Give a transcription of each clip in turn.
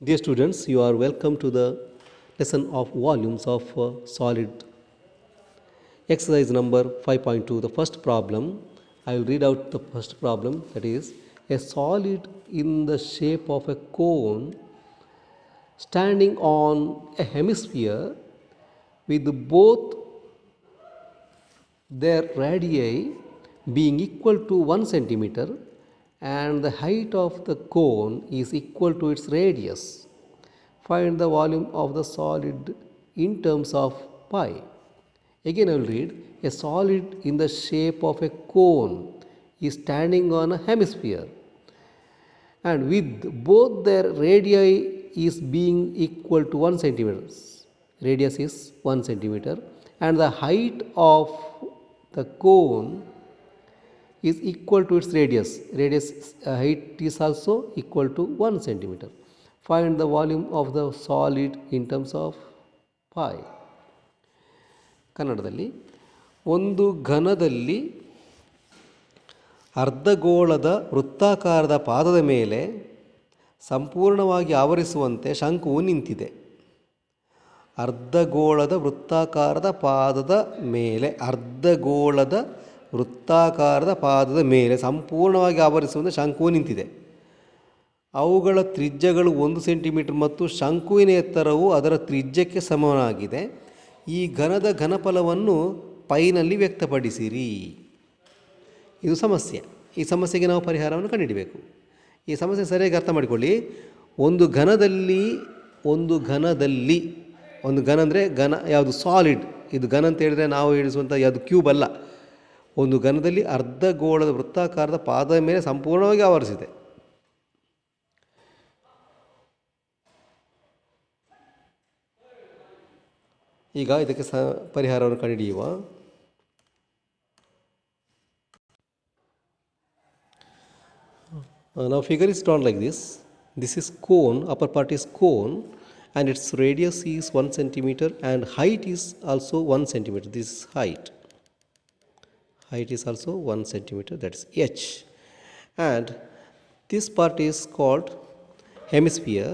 Dear students, you are welcome to the lesson of volumes of solid. Exercise number 5.2, the first problem. I will read out the first problem, that is, a solid in the shape of a cone standing on a hemisphere with both their radii being equal to 1 centimeter and the height of the cone is equal to its radius. Find the volume of the solid in terms of pi. Again, I will read, a solid in the shape of a cone is standing on a hemisphere and with both their radii is being equal to 1 centimeter. Radius is 1 centimeter and the height of the cone is equal to its radius. Radius height is also equal to 1 centimeter. Find the volume of the solid in terms of pi. ಕನ್ನಡದಲ್ಲಿ ಒಂದು ಘನದಲ್ಲಿ ಅರ್ಧಗೋಳದ ವೃತ್ತಾಕಾರದ ಪಾದದ ಮೇಲೆ ಸಂಪೂರ್ಣವಾಗಿ ಆವರಿಸುವಂತೆ ಶಂಕುವು ನಿಂತಿದೆ. ಅರ್ಧಗೋಳದ ವೃತ್ತಾಕಾರದ ಪಾದದ ಮೇಲೆ ಸಂಪೂರ್ಣವಾಗಿ ಆವರಿಸುವಂತೆ ಶಂಕುವು ನಿಂತಿದೆ. ಅವುಗಳ ತ್ರಿಜ್ಯಗಳು 1 ಸೆಂಟಿಮೀಟರ್ ಮತ್ತು ಶಂಕುವಿನ ಎತ್ತರವು ಅದರ ತ್ರಿಜ್ಯಕ್ಕೆ ಸಮನಾಗಿದೆ. ಈ ಘನದ ಘನಫಲವನ್ನು ಪೈನಲ್ಲಿ ವ್ಯಕ್ತಪಡಿಸಿರಿ. ಇದು ಸಮಸ್ಯೆ. ಈ ಸಮಸ್ಯೆಗೆ ನಾವು ಪರಿಹಾರವನ್ನು ಕಂಡುಹಿಡಬೇಕು. ಈ ಸಮಸ್ಯೆ ಸರಿಯಾಗಿ ಅರ್ಥ ಮಾಡಿಕೊಳ್ಳಿ. ಒಂದು ಘನದಲ್ಲಿ ಒಂದು ಘನ ಅಂದರೆ ಘನ ಯಾವುದು? ಸಾಲಿಡ್. ಇದು ಘನ ಅಂತ ಹೇಳಿದರೆ ನಾವು ಎಣಿಸುವಂಥ ಯಾವುದು ಕ್ಯೂಬ್ ಅಲ್ಲ. ಒಂದು ಘನದಲ್ಲಿ ಅರ್ಧಗೋಳದ ವೃತ್ತಾಕಾರದ ಪಾದದ ಮೇಲೆ ಸಂಪೂರ್ಣವಾಗಿ ಆವರಿಸಿದೆ. ಈಗ ಇದಕ್ಕೆ ಪರಿಹಾರವನ್ನು ಕಂಡುಹಿಡಿಯುವ. Now figure is drawn like this. This is cone, upper part is cone and its radius is 1 centimeter and height is also 1 centimeter. This is height. Height is also 1 centimeter, that is h. And this part is called hemisphere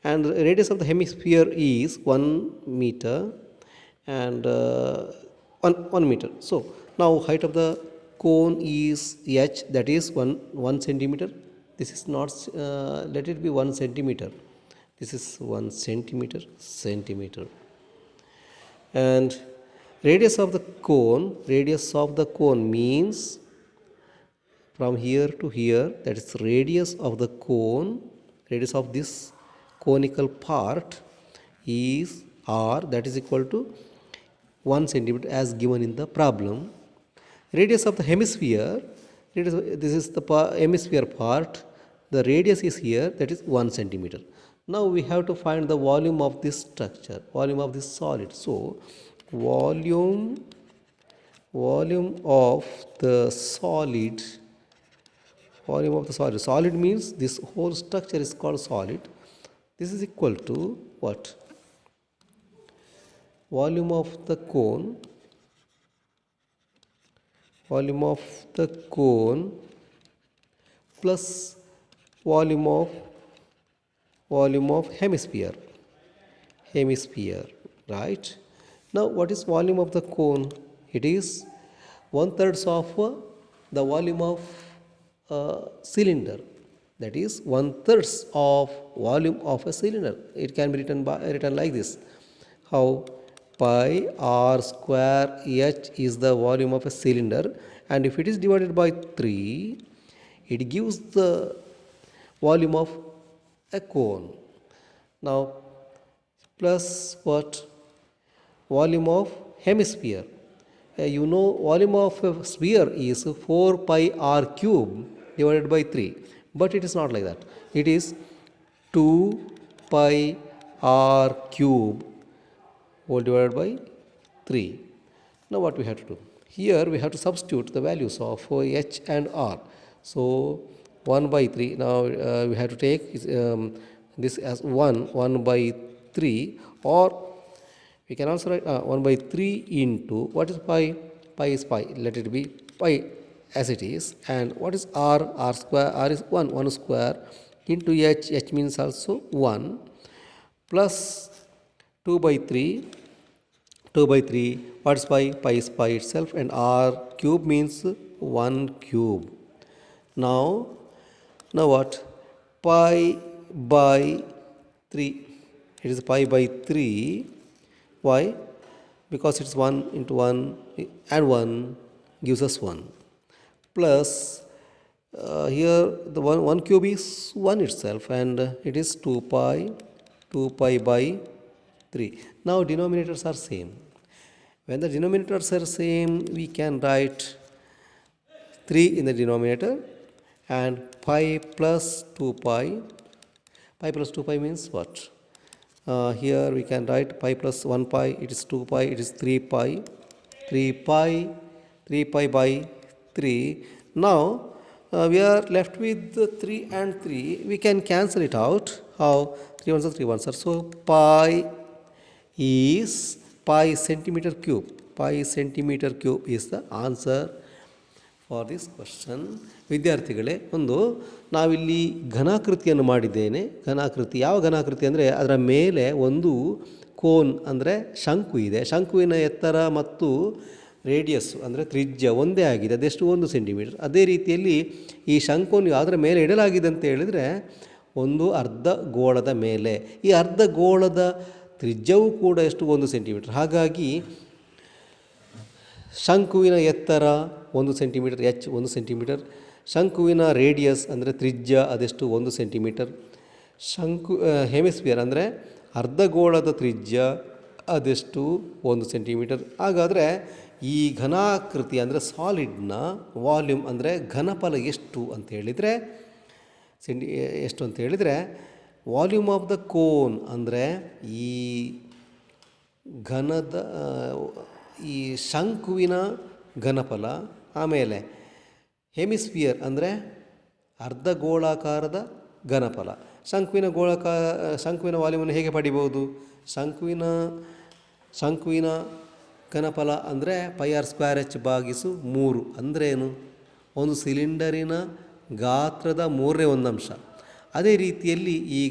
and the radius of the hemisphere is 1 meter and 1 meter. So now height of the cone is h, that is 1 centimeter. This is not, let it be 1 centimeter. This is 1 centimeter. And radius of the cone means from here to here, that is radius of the cone, radius of this conical part is r, that is equal to 1 centimeter as given in the problem. Radius of the hemisphere, this is the hemisphere part, the radius is here, that is 1 centimeter. Now we have to find the volume of this structure, volume of this solid. So volume of the solid, solid means this whole structure is called solid. This is equal to what? Volume of the cone plus volume of hemisphere, right? Now what is volume of the cone? It is 1/3 of the volume of cylinder, that is 1/3 of volume of a cylinder. It can be written like this. How? Pi r square h is the volume of a cylinder, and if it is divided by 3, it gives the volume of a cone. Now plus what? Volume of hemisphere. You know volume of a sphere is 4 pi r cube divided by 3, but it is not like that. It is 2 pi r cube whole divided by 3. Now what we have to do? Here we have to substitute the values of h and r. So 1 by 3. Now we have to take this as 1 by 3, or we can also write 1 by 3 into, what is pi? Pi is pi. Let it be pi as it is. And what is r? R square. R is 1 square into h means also 1, plus 2 by 3. 2 by 3, what is pi? Pi is pi itself, and r cube means 1 cube. Now what? Pi by 3. It is pi by 3. Why? Because it's 1 into 1 and 1 gives us 1. Plus here the 1 cube is 1 itself, and it is 2 pi by 3. Now denominators are same. When the denominators are same, we can write 3 in the denominator and pi plus 2 pi. Pi plus 2 pi means what? Here we can write pi plus 1 pi, it is 2 pi, it is 3 pi. 3 pi by 3. Now we are left with 3 and 3. We can cancel it out. How? 3 ones are 3 ones are. So pi is pi centimeter cube. Pi centimeter cube is the answer for this question. ವಿದ್ಯಾರ್ಥಿಗಳೇ, ನಾವಿಲ್ಲಿ ಘನಾಕೃತಿಯನ್ನು ಮಾಡಿದ್ದೇನೆ. ಘನಾಕೃತಿ ಯಾವ ಘನಾಕೃತಿ ಅಂದರೆ ಅದರ ಮೇಲೆ ಒಂದು cone ಅಂದರೆ ಶಂಕು ಇದೆ. ಶಂಕುವಿನ ಎತ್ತರ ಮತ್ತು ರೇಡಿಯಸ್ಸು ಅಂದರೆ ತ್ರಿಜ್ಯ ಒಂದೇ ಆಗಿದೆ. ಅದೆಷ್ಟು? 1 ಸೆಂಟಿಮೀಟರ್. ಅದೇ ರೀತಿಯಲ್ಲಿ ಈ ಶಂಕುವನ್ನು ಯಾವುದರ ಮೇಲೆ ಇಡಲಾಗಿದೆ ಅಂತ ಹೇಳಿದರೆ ಒಂದು ಅರ್ಧ ಗೋಳದ ಮೇಲೆ. ಈ ಅರ್ಧ ಗೋಳದ ತ್ರಿಜ್ಯವೂ ಕೂಡ ಎಷ್ಟು? 1 ಸೆಂಟಿಮೀಟರ್. ಹಾಗಾಗಿ ಶಂಕುವಿನ ಎತ್ತರ 1 ಸೆಂಟಿಮೀಟರ್, ಎಚ್ 1 ಸೆಂಟಿಮೀಟರ್. ಶಂಕುವಿನ ರೇಡಿಯಸ್ ಅಂದರೆ ತ್ರಿಜ್ಯ ಅದೆಷ್ಟು? 1 ಸೆಂಟಿಮೀಟರ್. ಹೆಮಿಸ್ಫಿಯರ್ ಅಂದರೆ ಅರ್ಧಗೋಳದ ತ್ರಿಜ್ಯ ಅದೆಷ್ಟು? 1 ಸೆಂಟಿಮೀಟರ್. ಹಾಗಾದರೆ ಈ ಘನಾಕೃತಿ ಅಂದರೆ ಸಾಲಿಡ್ನ ವಾಲ್ಯೂಮ್ ಅಂದರೆ ಘನಫಲ ಎಷ್ಟು ಅಂತ ಹೇಳಿದರೆ ಎಷ್ಟು ಅಂತ ಹೇಳಿದರೆ ವಾಲ್ಯೂಮ್ ಆಫ್ ದ ಕೋನ್ ಅಂದರೆ ಈ ಈ ಶಂಕುವಿನ ಘನಫಲ. ಆಮೇಲೆ ಹೆಮಿಸ್ಫಿಯರ್ ಅಂದರೆ ಅರ್ಧಗೋಳಾಕಾರದ ಘನಫಲ. ಶಂಕುವಿನ ವಾಲ್ಯೂಮನ್ನು ಹೇಗೆ ಪಡಿಬೋದು? ಶಂಕುವಿನ ಘನಫಲ ಅಂದರೆ ಪೈ ಆರ್ ಸ್ಕ್ವೇರ್ ಎಚ್ ಭಾಗಿಸು 3 ಅಂದ್ರೇನು? ಒಂದು ಸಿಲಿಂಡರಿನ ಗಾತ್ರದ 1/3. ಅದೇ ರೀತಿಯಲ್ಲಿ ಈ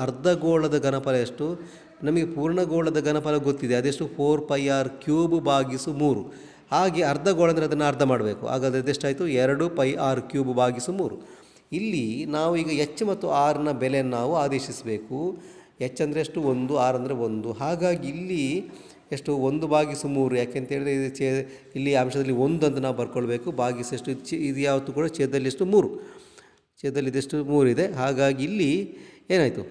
ಅರ್ಧಗೋಳದ ಘನಫಲ ಎಷ್ಟು? ನಮಗೆ ಪೂರ್ಣಗೋಳದ ಘನಫಲ ಗೊತ್ತಿದೆ, ಅದೆಷ್ಟು? 4 pi r ಕ್ಯೂಬ್ ಭಾಗಿಸು 3. ಹಾಗೆ ಅರ್ಧಗೋಳ ಅಂದರೆ ಅದನ್ನು ಅರ್ಧ ಮಾಡಬೇಕು. ಹಾಗಾದರೆ ಅದೆಷ್ಟಾಯಿತು? 2 pi r ಕ್ಯೂಬ್ ಭಾಗಿಸು 3. ಇಲ್ಲಿ ನಾವು ಈಗ ಎಚ್ ಮತ್ತು ಆರ್ನ ಬೆಲೆಯನ್ನು ನಾವು ಆದೇಶಿಸಬೇಕು. ಎಚ್ ಅಂದರೆ ಎಷ್ಟು? 1, ಆರ್ ಅಂದರೆ 1. ಹಾಗಾಗಿ ಇಲ್ಲಿ ಎಷ್ಟು? 1/3. ಯಾಕೆಂತೇಳಿದ್ರೆ ಇಲ್ಲಿ ಅಂಶದಲ್ಲಿ 1 ಅಂತ ನಾವು ಬರ್ಕೊಳ್ಬೇಕು. ಭಾಗಿಸು ಎಷ್ಟು? ಇದು ಯಾವತ್ತೂ ಕೂಡ ಛೇದದಲ್ಲಿ ಎಷ್ಟು? 3. ಛೇದದಲ್ಲಿ ಇದೆಷ್ಟು? 3 ಇದೆ. ಹಾಗಾಗಿ ಇಲ್ಲಿ ಏನಾಯಿತು?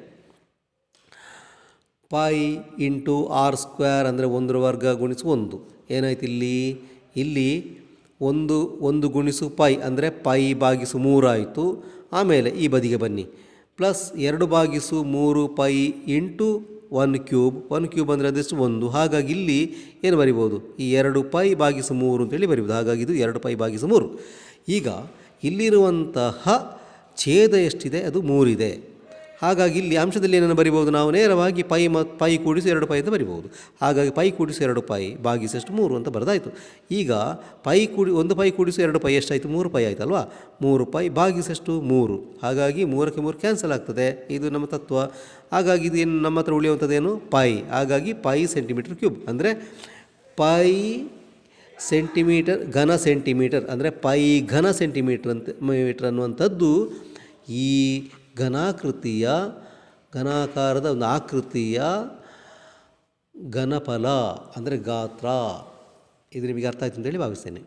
ಪೈ ಇಂಟು ಆರ್ ಸ್ಕ್ವೇರ್ ಅಂದರೆ 1 ವರ್ಗ ಗುಣಿಸು 1. ಏನಾಯ್ತು ಇಲ್ಲಿ 1 ಗುಣಿಸು ಪೈ ಅಂದರೆ ಪೈ ಭಾಗಿಸು 3 ಆಯಿತು. ಆಮೇಲೆ ಈ ಬದಿಗೆ ಬನ್ನಿ, plus 2/3 pi into 1 cube. 1 cube ಅಂದರೆ ಅದೆಷ್ಟು? 1. ಹಾಗಾಗಿ ಇಲ್ಲಿ ಏನು ಬರಿಬೋದು? ಈ 2 ಪೈ ಭಾಗಿಸು 3 ಅಂತೇಳಿ ಬರಿಬೋದು. ಹಾಗಾಗಿ ಇದು 2 ಪೈ ಭಾಗಿಸು 3. ಈಗ ಇಲ್ಲಿರುವಂತಹ ಛೇದ ಎಷ್ಟಿದೆ? ಅದು 3 ಇದೆ. ಹಾಗಾಗಿ ಇಲ್ಲಿ ಅಂಶದಲ್ಲಿ ಏನನ್ನು ಬರಿಬೋದು? ನಾವು ನೇರವಾಗಿ ಪೈ ಕೂಡಿಸಿ 2 ಪೈ ಅಂತ ಬರಿಬೋದು. ಹಾಗಾಗಿ ಪೈ ಕೂಡಿಸಿ 2 ಪೈ ಭಾಗಿಸಷ್ಟು 3 ಅಂತ ಬರೆದಾಯಿತು. ಈಗ 1 ಪೈ ಕೂಡಿಸಿ 2 ಪೈ ಎಷ್ಟಾಯಿತು? 3 ಪೈ ಆಯ್ತಲ್ವಾ? 3 ಪೈ ಭಾಗಿಸಷ್ಟು 3. ಹಾಗಾಗಿ 3ಕ್ಕೆ 3 ಕ್ಯಾನ್ಸಲ್ ಆಗ್ತದೆ. ಇದು ನಮ್ಮ ತತ್ವ. ಹಾಗಾಗಿ ಇದು ಏನು ನಮ್ಮ ಹತ್ರ ಉಳಿಯುವಂಥದ್ದೇನು? ಪೈ. ಹಾಗಾಗಿ ಪೈ ಸೆಂಟಿಮೀಟರ್ ಕ್ಯೂಬ್ ಅಂದರೆ ಪೈ ಸೆಂಟಿಮೀಟರ್ ಘನ ಸೆಂಟಿಮೀಟರ್ ಅಂದರೆ ಪೈ ಘನ ಸೆಂಟಿಮೀಟರ್ ಅನ್ನುವಂಥದ್ದು ಈ ಘನಾಕಾರದ ಒಂದು ಆಕೃತಿಯ ಘನಫಲ ಅಂದರೆ ಗಾತ್ರ. ಇದು ನಿಮಗೆ ಅರ್ಥ ಆಯ್ತು ಅಂತೇಳಿ ಭಾವಿಸ್ತೇನೆ.